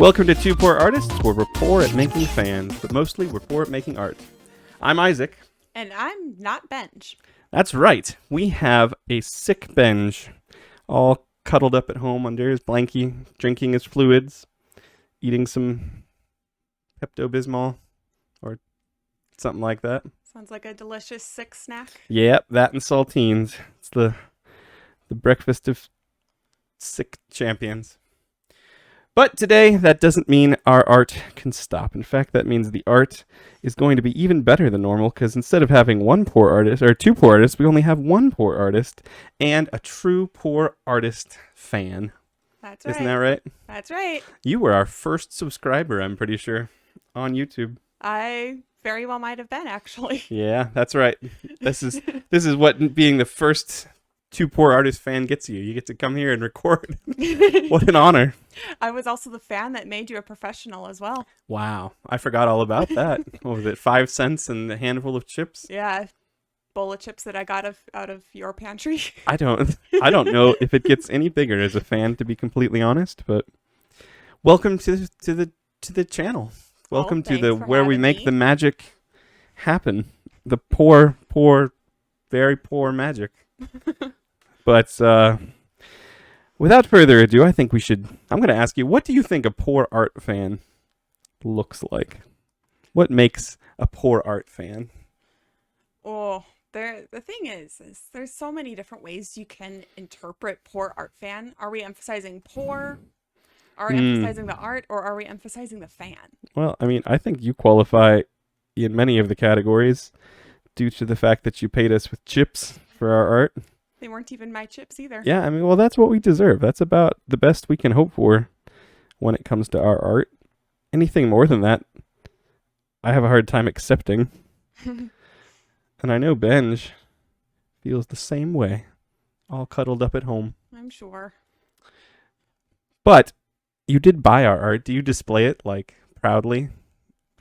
Welcome to Two Poor Artists, where we're poor at making fans, but mostly we're poor at making art. I'm Isaac. And I'm not Benj. That's right. We have a sick Benj, all cuddled up at home under his blankie, drinking his fluids, eating some Pepto-Bismol, or something like that. Sounds like a delicious sick snack. Yep, that and saltines. It's the breakfast of sick champions. But today, that doesn't mean our art can stop. In fact, that means the art is going to be even better than normal, because instead of having one poor artist, or two poor artists, we only have one poor artist and a true poor artist fan. That's right. Isn't that right? That's right. You were our first subscriber, I'm pretty sure, on YouTube. I very well might have been, actually. Yeah, that's right. This is what being the first Two Poor Artist fan gets you. You get to come here and record. What an honor. I was also the fan that made you a professional as well. Wow. I forgot all about that. What was it, 5 cents and a handful of chips? Yeah. Bowl of chips that I got out of your pantry. I don't know if it gets any bigger as a fan, to be completely honest, but welcome to the channel. Welcome to the where we make the magic happen. The poor, very poor magic. But without further ado, I think I'm going to ask you, what do you think a poor art fan looks like? What makes a poor art fan? Oh, the thing is there's so many different ways you can interpret poor art fan. Are we emphasizing poor? Are we emphasizing the art, or are we emphasizing the fan? Well, I mean, I think you qualify in many of the categories due to the fact that you paid us with chips for our art. They weren't even my chips either. Yeah, I mean, well, that's what we deserve. That's about the best we can hope for when it comes to our art. Anything more than that, I have a hard time accepting. And I know Benj feels the same way, all cuddled up at home. I'm sure. But you did buy our art. Do you display it, like, proudly?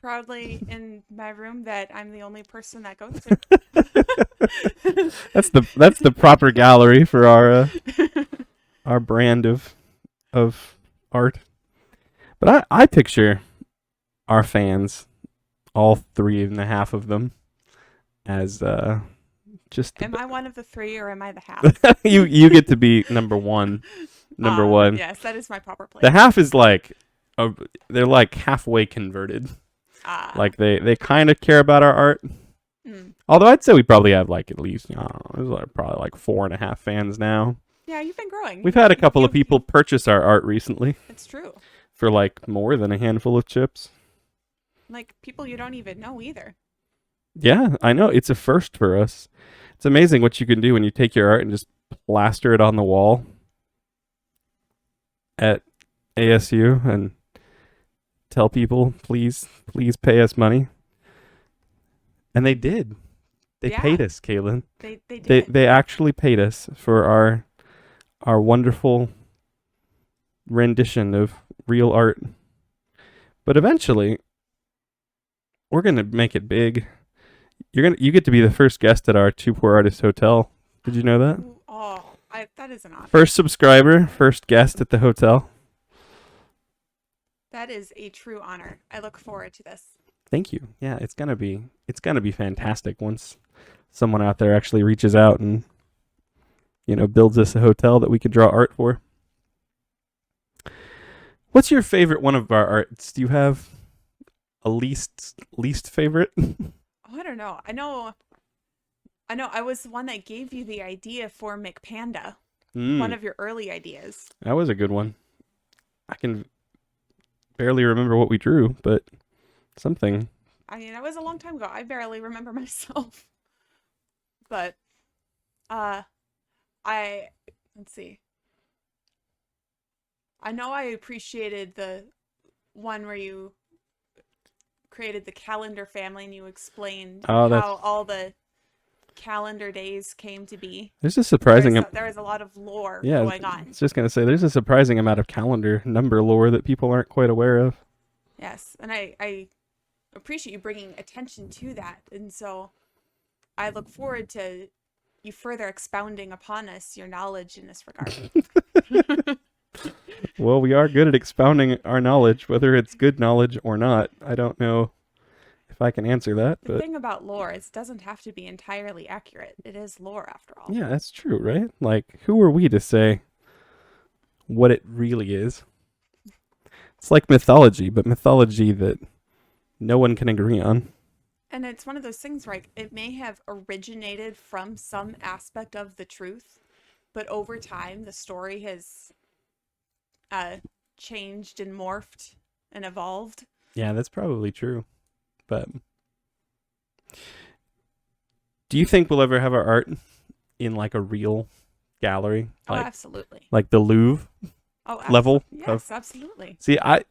Proudly in my room that I'm the only person that goes to. That's the proper gallery for our brand of art. But I picture our fans, all 3.5 of them, as just. Am I one of the 3, or am I the half? you get to be number one. Number one. Yes, that is my proper place. The half is like, they're like halfway converted. Like they kind of care about our art. Although I'd say we probably have like at least, I don't know, there's like probably like 4.5 fans now. Yeah, you've been growing. We've had a couple of people purchase our art recently. It's true. For like more than a handful of chips. Like people you don't even know either. Yeah, I know. It's a first for us. It's amazing what you can do when you take your art and just plaster it on the wall at ASU and tell people, please pay us money. And they did. They paid us, Kaylin. They did. They actually paid us for our wonderful rendition of real art. But eventually, we're gonna make it big. You get to be the first guest at our Two Poor Artists hotel. Did you know that? Oh, that is an honor. First subscriber, first guest at the hotel. That is a true honor. I look forward to this. Thank you. Yeah, it's gonna be fantastic once someone out there actually reaches out and builds us a hotel that we could draw art for. What's your favorite one of our arts? Do you have a least favorite? I don't know. I know. I was the one that gave you the idea for McPanda. One of your early ideas. That was a good one. I can barely remember what we drew, but something. I mean, that was a long time ago. I barely remember myself. But let's see. I know I appreciated the one where you created the calendar family and you explained how all the calendar days came to be. There's a surprising there is a lot of lore going on. I was just gonna say there's a surprising amount of calendar number lore that people aren't quite aware of. Yes, and I appreciate you bringing attention to that, and so I look forward to you further expounding upon us your knowledge in this regard. Well, we are good at expounding our knowledge, whether it's good knowledge or not. I don't know if I can answer that, The but thing about lore is it doesn't have to be entirely accurate. It is lore after all. yeah, that's true, right? Like, who are we to say what it really is? It's like mythology, but mythology that no one can agree on. And it's one of those things where it may have originated from some aspect of the truth, but over time the story has uh, changed and morphed and evolved. Yeah, that's probably true. But do you think we'll ever have our art in like a real gallery? Oh, Like, absolutely. like the Louvre Oh, level? yes, absolutely. See, I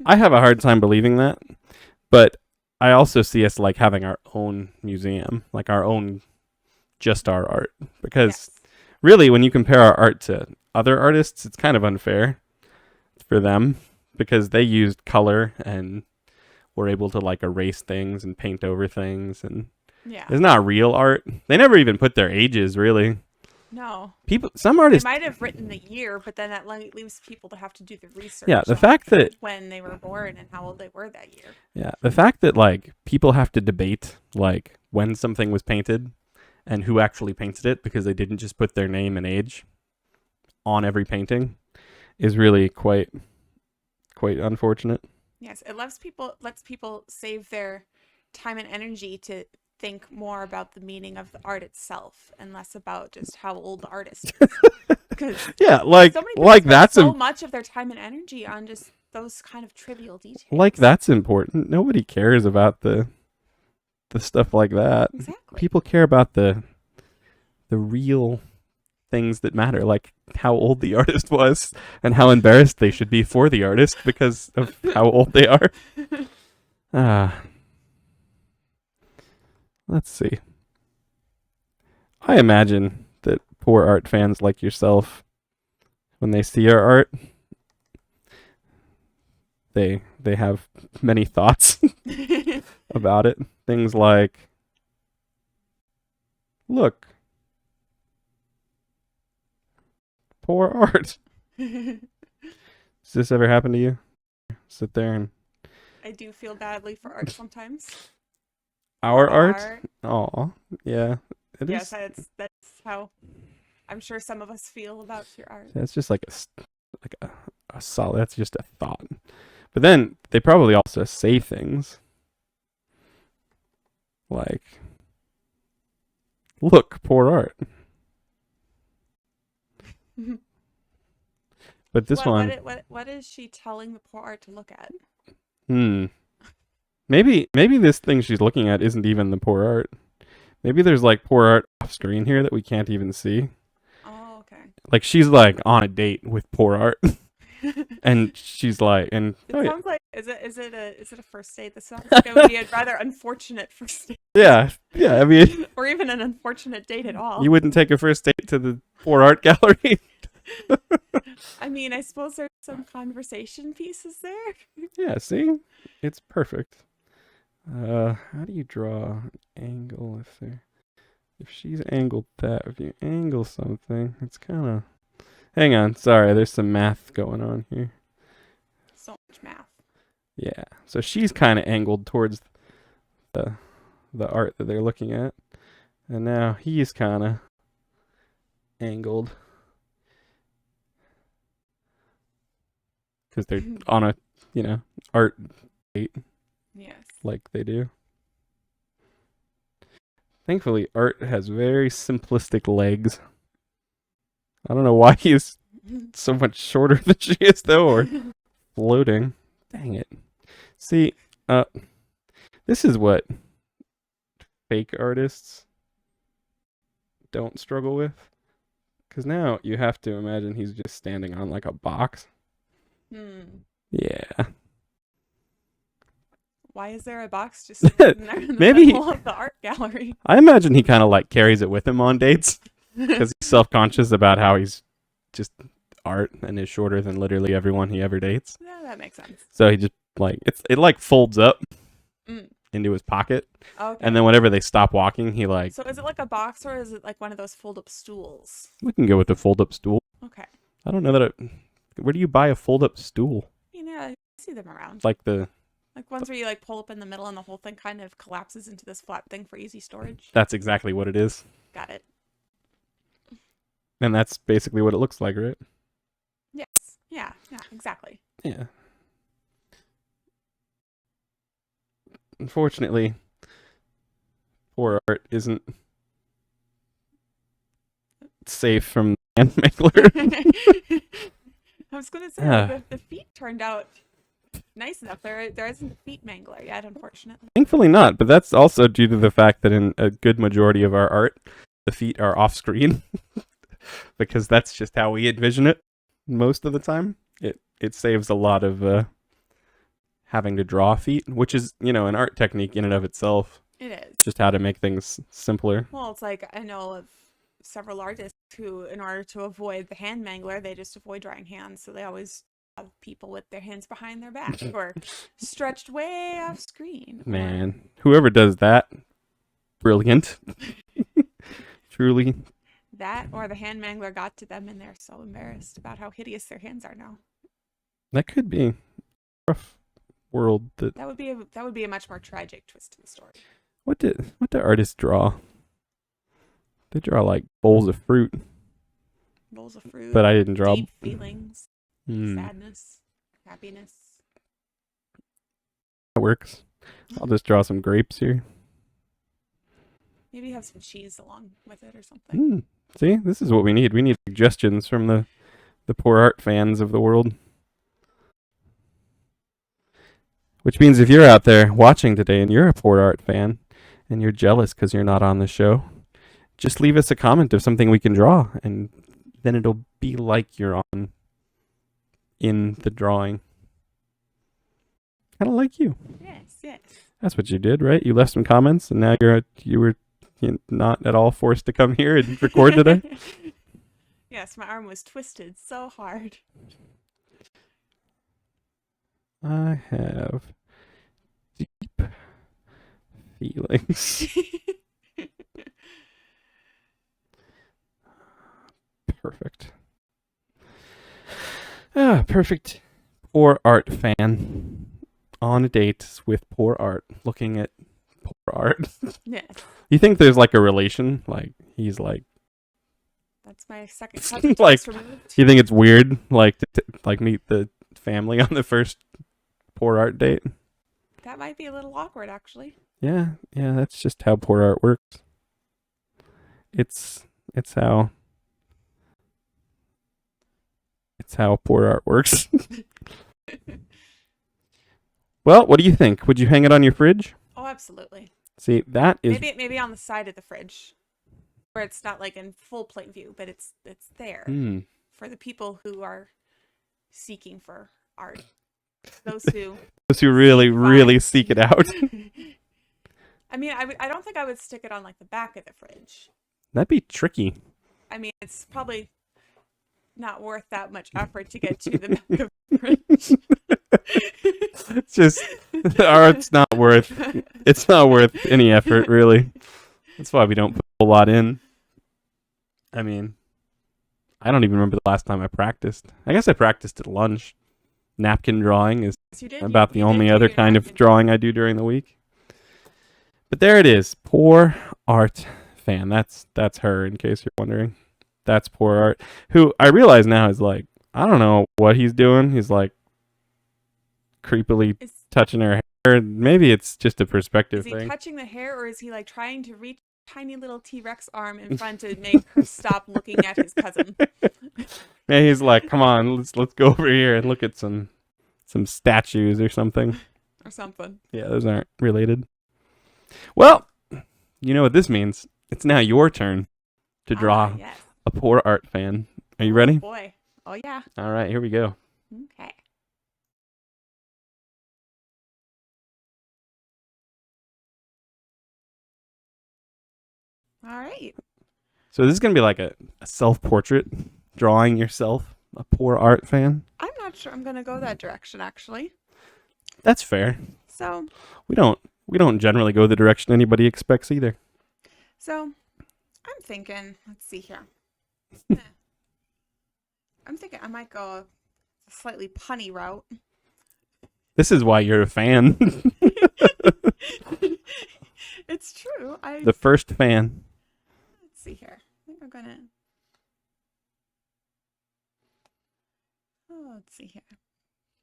have a hard time believing that, but I also see us like having our own museum, like our own, just our art. Because Yes. really, when you compare our art to other artists, it's kind of unfair for them because they used color and were able to like erase things and paint over things, and Yeah. it's not real art. They never even put their ages, really. No. Some They artists, might have written the year, but then that leaves people to have to do the research. yeah, the on fact that when they were born and how old they were that year. yeah, the fact that like people have to debate like when something was painted and who actually painted it because they didn't just put their name and age on every painting is really quite unfortunate. Yes, it lets people save their time and energy to think more about the meaning of the art itself and less about just how old the artist is. Because Yeah, like so many people like spend that's so much of their time and energy on just those kind of trivial details. like that's important. Nobody cares about the stuff like that. Exactly. People care about the real things that matter, like how old the artist was and how embarrassed they should be for the artist because of how old they are. Let's see. I imagine that poor art fans like yourself, when they see our art, they have many thoughts about it. Things like, look, poor art. Does this ever happen to you? Sit there and I do feel badly for art sometimes. our art? Oh, yeah. It Yes, is. that's how I'm sure some of us feel about your art. That's just like a solid. That's just a thought. But then they probably also say things like, "Look, poor art." But this one, What is she telling the poor art to look at? maybe this thing she's looking at isn't even the poor art. Maybe there's like poor art off screen here that we can't even see. Oh, okay. Like she's like on a date with poor art, and she's like, and It sounds like is it a first date? This sounds like it would be a rather unfortunate first date. yeah. I mean, or even an unfortunate date at all. you wouldn't take a first date to the poor art gallery. I mean, I suppose there's some conversation pieces there. Yeah, see? It's perfect. How do you draw an angle if she's angled that, if you angle something, it's kind of, hang on, sorry, there's some math going on here. So much math. Yeah, so she's kind of angled towards the art that they're looking at, and now he's kind of angled because they're on a, art date. Yes. Like they do. Thankfully, art has very simplistic legs. I don't know why he is so much shorter than she is, though, or floating. Dang it. See, this is what fake artists don't struggle with. Because now you have to imagine he's just standing on like a box. Yeah. Why is there a box just sitting there in the middle of the art gallery? I imagine he kind of like carries it with him on dates because he's self-conscious about how he's just art and is shorter than literally everyone he ever dates. Yeah, that makes sense. So he just like it like folds up into his pocket, okay. And then whenever they stop walking, he like. So is it like a box or is it like one of those fold-up stools? We can go with the fold-up stool. Okay. I don't know that it. Where do you buy a fold-up stool? I see them around. Like ones where you like pull up in the middle and the whole thing kind of collapses into this flat thing for easy storage. That's exactly what it is. Got it. And that's basically what it looks like, right? Yes. Yeah, exactly. Yeah. Unfortunately, poor art isn't safe from hand mangler. I was going to say, the feet turned out nice enough. There isn't a feet mangler yet, unfortunately. Thankfully not, but that's also due to the fact that in a good majority of our art, the feet are off screen. Because that's just how we envision it most of the time. It saves a lot of having to draw feet, which is, an art technique in and of itself. It is. Just how to make things simpler. Well, it's like I know of several artists who, in order to avoid the hand mangler, they just avoid drawing hands. So they always have people with their hands behind their back or stretched way off screen. Man, whoever does that, brilliant. Truly. That or the hand mangler got to them and they're so embarrassed about how hideous their hands are now. That could be a rough world. That would be a much more tragic twist to the story. What did artists draw? They draw like bowls of fruit. Bowls of fruit. But I didn't draw deep feelings, sadness, happiness. That works. I'll just draw some grapes here. Maybe have some cheese along with it or something. See, this is what we need. We need suggestions from the poor art fans of the world. Which means if you're out there watching today and you're a poor art fan and you're jealous because you're not on the show, just leave us a comment of something we can draw, and then it'll be like you're on in the drawing. Kind of like you. Yes. That's what you did, right? You left some comments, and now you were not at all forced to come here and record today. Yes, my arm was twisted so hard. I have deep feelings. Perfect. Perfect. Poor art fan on a date with poor art, looking at poor art. Yes. You think there's like a relation? Like he's like. That's my second cousin. Like, you think it's weird, like to like meet the family on the first poor art date? That might be a little awkward, actually. Yeah. That's just how poor art works. It's how poor art works. Well, what do you think? Would you hang it on your fridge? Oh, absolutely. See, that is maybe on the side of the fridge, where it's not like in full plain view, but it's there for the people who are seeking for art. Those who really seek it out. I mean, I don't think I would stick it on like the back of the fridge. That'd be tricky. I mean, it's probably not worth that much effort to get to the back of the fridge. It's just the art's not worth. It's not worth any effort, really. That's why we don't put a lot in. I mean, I don't even remember the last time I practiced. I guess I practiced at lunch. Napkin drawing is about the only other kind of drawing I do during the week. But there it is. Poor art fan. That's her, in case you're wondering. That's poor art. Who I realize now is like, I don't know what he's doing. He's like creepily touching her hair. Maybe it's just a perspective thing. Is he touching the hair, or is he like trying to reach a tiny little T-Rex arm in front to make her stop looking at his cousin? Yeah, he's like, come on, let's go over here and look at some statues or something. Or something. Yeah, those aren't related. Well, you know what this means. It's now your turn to draw a poor art fan. Are you ready? Oh, boy. Oh, yeah. All right, here we go. Okay. All right. So this is going to be like a self-portrait, drawing yourself a poor art fan. I'm not sure I'm going to go that direction, actually. That's fair. So we don't generally go the direction anybody expects either. So I'm thinking, let's see here. I'm thinking I might go a slightly punny route. This is why you're a fan. It's true. The first fan. Let's see here. I think I'm gonna. Oh, let's see here.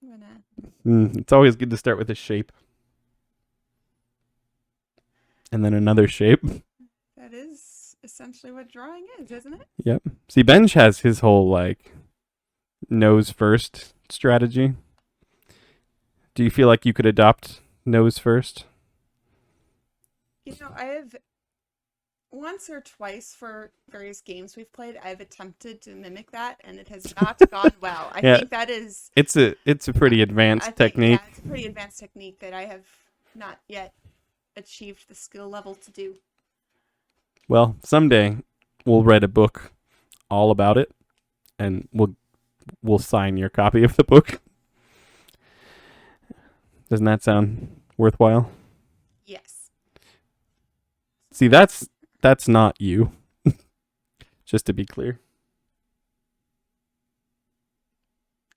I'm gonna. It's always good to start with a shape. And then another shape. That is essentially what drawing is, isn't it? Yep. See, Benj has his whole, like, nose first strategy. Do you feel like you could adopt nose first? You know, I have once or twice for various games we've played, I've attempted to mimic that, and it has not gone well. I think that is... It's a pretty advanced technique. Yeah, it's a pretty advanced technique that I have not yet achieved the skill level to do. Well, someday we'll write a book all about it, and we'll sign your copy of the book. Doesn't that sound worthwhile? Yes. See, that's not you. Just to be clear.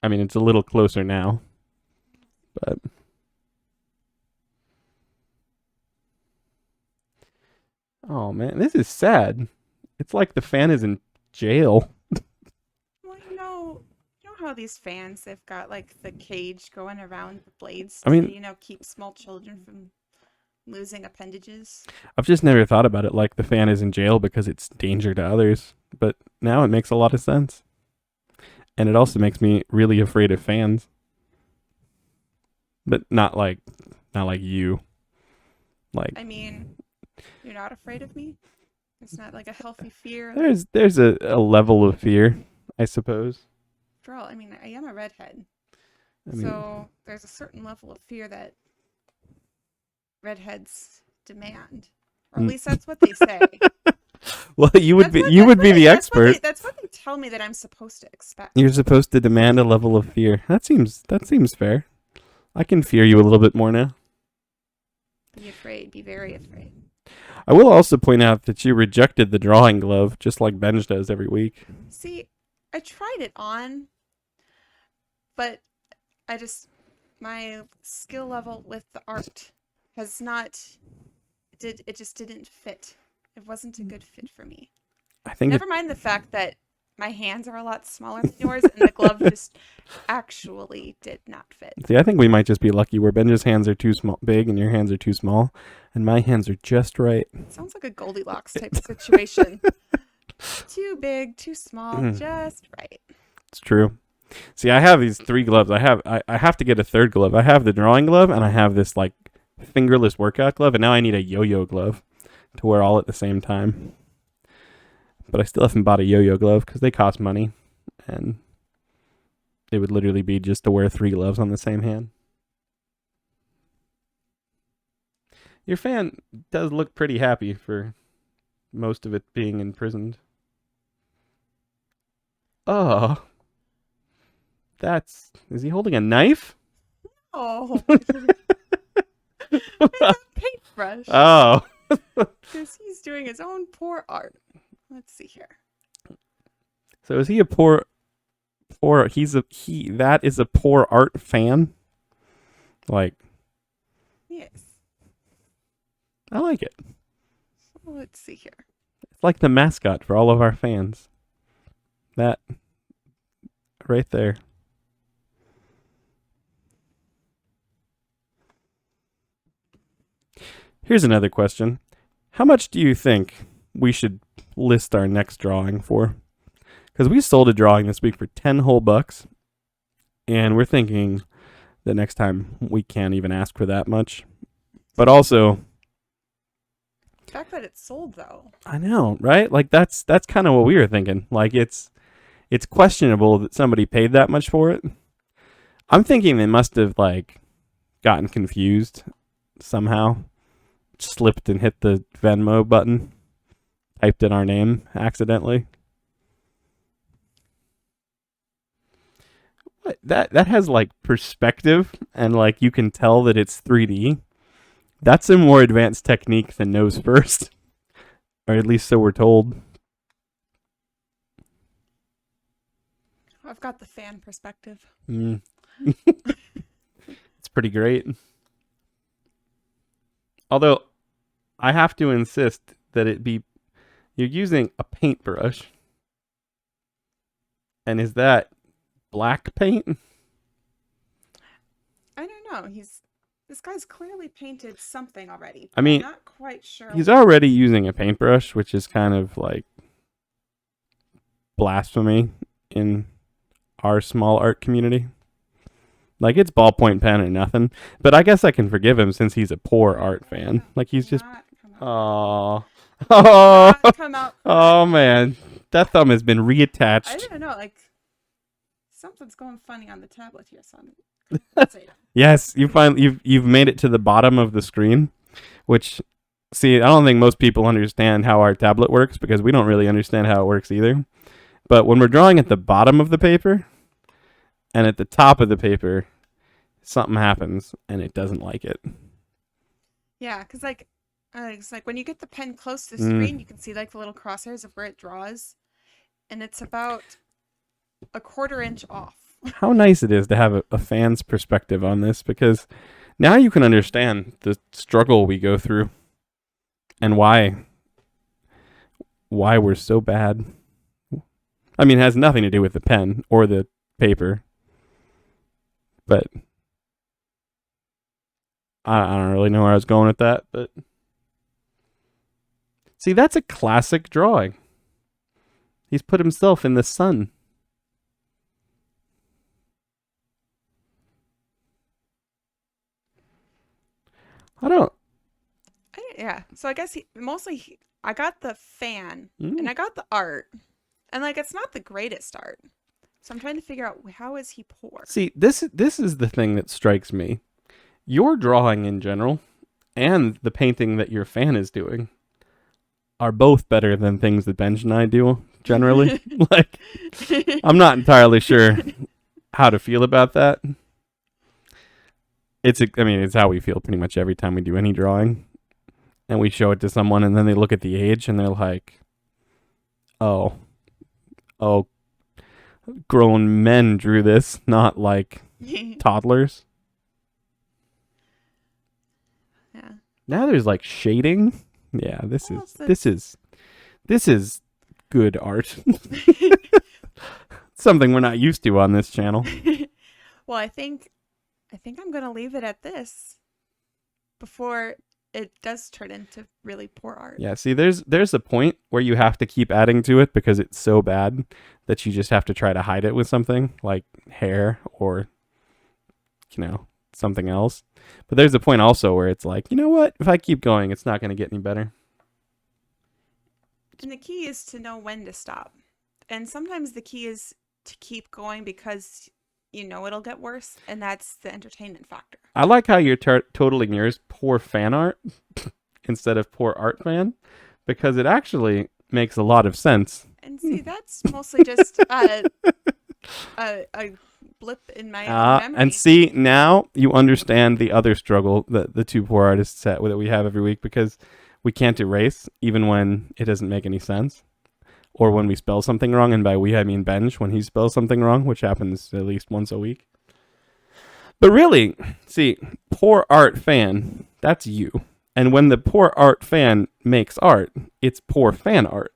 I mean, it's a little closer now, but oh man, this is sad. It's like the fan is in jail. Well, you know how these fans, they've got like the cage going around the blades I mean, to, keep small children from losing appendages. I've just never thought about it like the fan is in jail because it's danger to others, but now it makes a lot of sense. And it also makes me really afraid of fans. But not like you. Like, I mean, you're not afraid of me? It's not like a healthy fear. There's a level of fear, I suppose. After all, I mean, I am a redhead. I mean, so there's a certain level of fear that redheads demand. Or at least that's what they say. Well, you would be the expert. That's what they tell me that I'm supposed to expect. You're supposed to demand a level of fear. That seems fair. I can fear you a little bit more now. Be afraid. Be very afraid. I will also point out that you rejected the drawing glove, just like Benj does every week. See, I tried it on, but my skill level with the art has not, it just didn't fit. It wasn't a good fit for me. Never mind the fact that my hands are a lot smaller than yours, and the glove just actually did not fit. See, I think we might just be lucky where Benja's hands are too big and your hands are too small, and my hands are just right. Sounds like a Goldilocks type of situation. Too big, too small, just right. It's true. See, I have these 3 gloves. I have to get a third glove. I have the drawing glove, and I have this like fingerless workout glove, and now I need a yo-yo glove to wear all at the same time. But I still haven't bought a yo-yo glove because they cost money, and it would literally be just to wear 3 gloves on the same hand. Your fan does look pretty happy for most of it being imprisoned. Oh. Is he holding a knife? Oh. It's a paintbrush. Oh. Because he's doing his own poor art. Let's see here. So is he a that is a poor art fan? Like, yes. I like it. So let's see here. It's like the mascot for all of our fans. That right there. Here's another question. How much do you think we should list our next drawing for? Because we sold a drawing this week for 10 whole bucks, and we're thinking the next time we can't even ask for that much. But also, the fact that it's sold, though. I know, right? Like that's kind of what we were thinking. Like it's questionable that somebody paid that much for it. I'm thinking they must have like gotten confused somehow. Slipped and hit the Venmo button, typed in our name accidentally. What? That has like perspective, and like you can tell that it's 3D. That's a more advanced technique than nose first, or at least so we're told. I've got the fan perspective. Mm. It's pretty great. Although, I have to insist that you're using a paintbrush. And is that black paint? I don't know. This guy's clearly painted something already. I mean, I'm not quite sure. He's already using a paintbrush, which is kind of like blasphemy in our small art community. Like, it's ballpoint pen or nothing. But I guess I can forgive him since he's a poor art fan. Like, he's just... Oh, oh man, that thumb has been reattached. I don't know, like something's going funny on the tablet here, son. Yes, you've made it to the bottom of the screen, which, see, I don't think most people understand how our tablet works because we don't really understand how it works either. But when we're drawing at the bottom of the paper and at the top of the paper, something happens and it doesn't like it. Yeah, because it's like when you get the pen close to the screen, you can see like the little crosshairs of where it draws, and it's about a 1/4 inch off. How nice it is to have a fan's perspective on this, because now you can understand the struggle we go through and why we're so bad. I mean, it has nothing to do with the pen or the paper, but I don't really know where I was going with that, but see, that's a classic drawing. He's put himself in the sun. Yeah, so I guess I got the fan and I got the art, and like it's not the greatest art, so I'm trying to figure out how is he poor. See, this is the thing that strikes me. Your drawing in general and the painting that your fan is doing are both better than things that Benj and I do generally. Like, I'm not entirely sure how to feel about that. It's how we feel pretty much every time we do any drawing. And we show it to someone and then they look at the age and they're like, oh, grown men drew this, not like toddlers. Yeah. Now there's like shading. Yeah, this is good art. Something we're not used to on this channel. Well, I think I'm gonna leave it at this before it does turn into really poor art. Yeah, see, there's a point where you have to keep adding to it because it's so bad that you just have to try to hide it with something like hair or, something else. But there's a point also where it's like, you know what? If I keep going, it's not going to get any better. And the key is to know when to stop. And sometimes the key is to keep going because it'll get worse, and that's the entertainment factor. I like how you're totaling yours poor fan art instead of poor art fan, because it actually makes a lot of sense. And see, that's mostly just a blip in my own memory. And see, now you understand the other struggle that the two poor artists that we have every week, because we can't erase even when it doesn't make any sense. Or when we spell something wrong, and by we I mean Benj when he spells something wrong, which happens at least once a week. But really, see, poor art fan, that's you. And when the poor art fan makes art, it's poor fan art.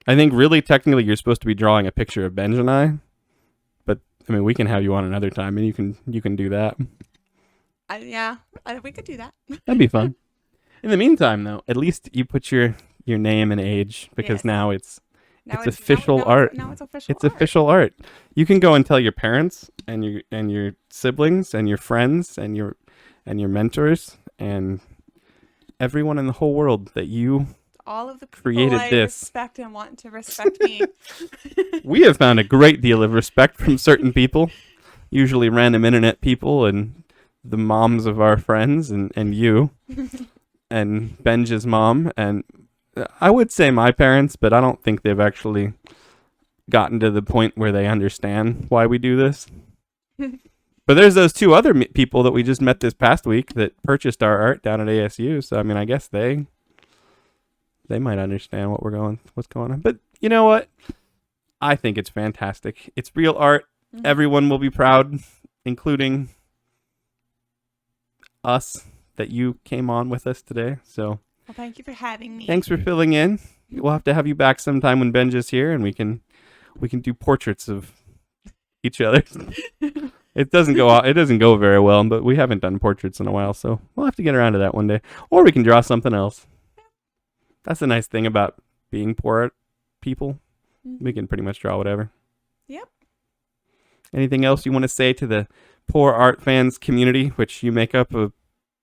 I think really technically you're supposed to be drawing a picture of Benj and I, but we can have you on another time and you can do that. We could do that. That'd be fun. In the meantime, though, at least you put your name and age, because now it's official art. Now it's official. It's official art. You can go and tell your parents and your siblings and your friends and your mentors and everyone in the whole world that you all of the people created I this. Respect and want to respect me. We have found a great deal of respect from certain people, usually random internet people and the moms of our friends and you and Benj's mom, and I would say my parents, but I don't think they've actually gotten to the point where they understand why we do this. But there's those two other people that we just met this past week that purchased our art down at ASU. So I guess they might understand what's going on. But you know what? I think it's fantastic. It's real art. Mm-hmm. Everyone will be proud, including us, that you came on with us today. So, well, thank you for having me. Thanks for filling in. We'll have to have you back sometime when Benja's here, and we can do portraits of each other. It doesn't go very well, but we haven't done portraits in a while, so we'll have to get around to that one day. Or we can draw something else. That's the nice thing about being poor art people. Mm-hmm. We can pretty much draw whatever. Yep. Anything else you want to say to the poor art fans community, which you make up a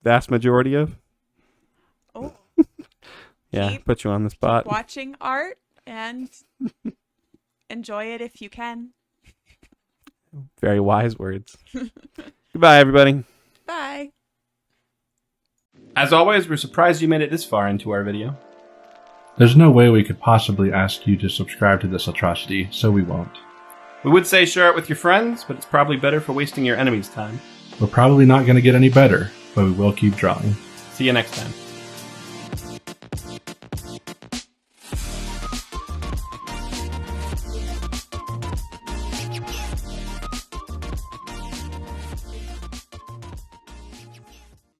vast majority of? Oh. Yeah, put you on the spot. Keep watching art and enjoy it if you can. Very wise words. Goodbye, everybody. Bye. As always, we're surprised you made it this far into our video. There's no way we could possibly ask you to subscribe to this atrocity, so we won't. We would say share it with your friends, but it's probably better for wasting your enemy's time. We're probably not going to get any better, but we will keep drawing. See you next time.